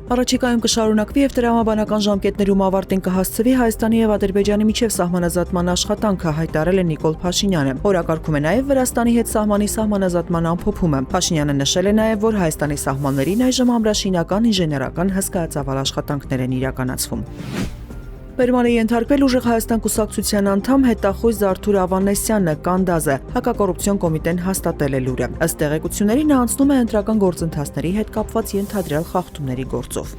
Առաջիկայում կշարունակվի եւ տրամաբանական ժամկետներում ավարտին կհասցվի Հայաստանի եւ Ադրբեջանի միջև սահմանազատման աշխատանքը, հայտարարել է Նիկոլ Փաշինյանը։ Օրակարգում է նաեւ Վրաստանի հետ սահմանի սահմանազատման ամփոփումը։ Փաշինյանը նշել է նաեւ, որ Հայաստանի սահմաններին այժմ ամրաշինական ինժեներական հսկայածավալ աշխատանքներ են իրականացվում։ Բերման է ենթարկվել ուժեղ Հայաստան կուսակցության անդամ հետախույզ Զարթուր Ավանեսյանը, Կանդազը, հակակոռուպցիոն կոմիտեն հաստատել է լուրը։ Ըստ տեղեկությունների նա անցնում է ընտրական գործընթացների հետ կապված ենթադրյալ խախտումների գործով։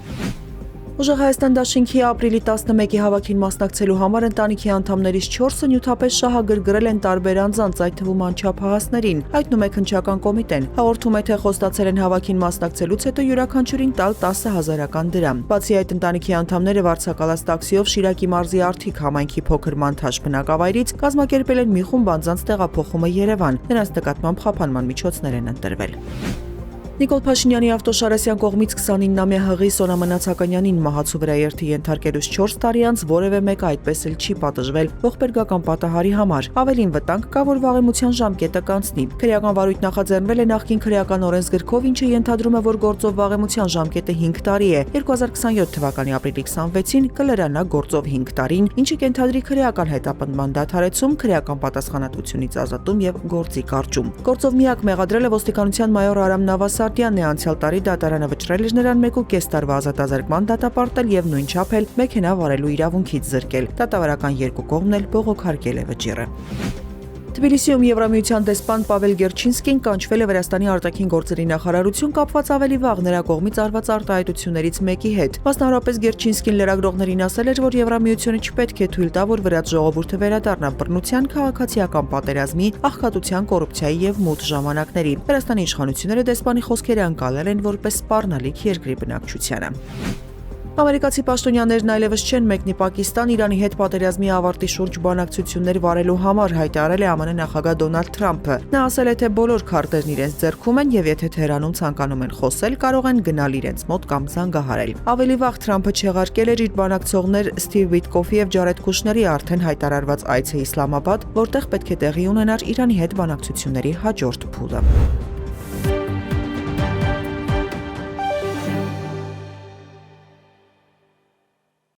Ուժեղ Հայաստան դաշինքի ապրիլի 11-ի հավաքին մասնակցելու համար ընտանիքի անդամներից 4-ը նյութապես շահագրգռել են տարբեր անձանց, այդ թվում անչափահասներին, հայտնում է քննչական կոմիտեն։ Հաղորդում է, թե խոստացել են հավաքին մասնակցելուց հետո յուրաքանչյուրին տալ 10,000 դրամ։ Բացի այդ, ընտանիքի անդամները վարձակալած տաքսիով Շիրակի մարզի Արթիկ համայնքի փոքր Մանթաշ բնակավայրից կազմակերպել են մի խումբ անձանց տեղափոխումը Երևան։ Նրանց նկատմամբ խափանման միջոցներ են ընտրվել։ Նիկոլ Փաշինյանի Ավտոշարասյան կողմից 29-ամյա հղի Սոնա Մնացականյանին մահացու վրա երթի ենթարկելուց 4 տարի անց որևէ մեկը այդպես էլ չի պատժվել ողբերգական պատահարի համար։ Ավելին վտանգ կա, որ վաղեմության ժամկետը կանցնի։ Քրեական վարույթ նախաձեռնվել է նախկին քրեական օրենսգրքով, ինչը ենթադրում է, որ գործով վաղեմության ժամկետը 5 տարի է։ 2027 թվականի ապրիլի 26-ին կլրանա գործով 5 տարին, ինչը կենթադրի քրեական հետապնդման դադարեցում, քրեական պատասխանատվությունից ազատում եւ գործի կարճում։ Գործով միակ մեղադրել է ոստիկանության մայոր Արամ Նավասարդյանն է, անցյալ տարի դատարանը վճռել էր նրան 1.5 տարվա ազատազրկման դատապարտել եւ նույնչափ էլ մեքենա վարելու իրավունքից զրկել։ Դատավարական երկու կողմն էլ բողոքարկել է վճիռը։ Թբիլիսիում Եվրամիության դեսպան Պավել Գերչինսկին կանչվել է Վրաստանի արտաքին գործերի նախարարություն կապված ավելի վաղ նրա կողմից արված արտահայտություններից մեկի հետ։ Մասնավորապես Գերչինսկին լրագրողներին ասել էր, որ Եվրամիությունը չպետք է թույլ տա, որ վրաց ժողովուրդը վերադառնա բռնության, քաղաքացիական պատերազմի, աղքատության, կոռուպցիայի եւ մութ ժամանակների։ Վրաստանի իշխանությունները դեսպանի խոսքերը ընկալել են որպես սպառնալիք երկրի բնակչությանը։ Ամերիկացի պաշտոնյաներն այլևս չեն մեկնի Պակիստան Իրանի հետ պատերազմի ավարտի շուրջ բանակցություններ վարելու համար, հայտարարել է ԱՄՆ նախագահ Դոնալդ Թրամփը։ Նա ասել է, թե բոլոր քարտերն իրենց ձեռքում են եւ եթե Թեհրանում ցանկանում են խոսել, կարող են գնալ իրենց մոտ կամ զանգահարել։ Ավելի վաղ Թրամփը չեղարկել էր իր բանակցողներ Սթիվ Վիտկոֆի եւ Ջարեդ Կուշների արդեն հայտարարված այցը Իսլամաբադ, որտեղ պետք է տեղի ունենար Իրանի հետ բանակցությունների հաջորդ փուլը։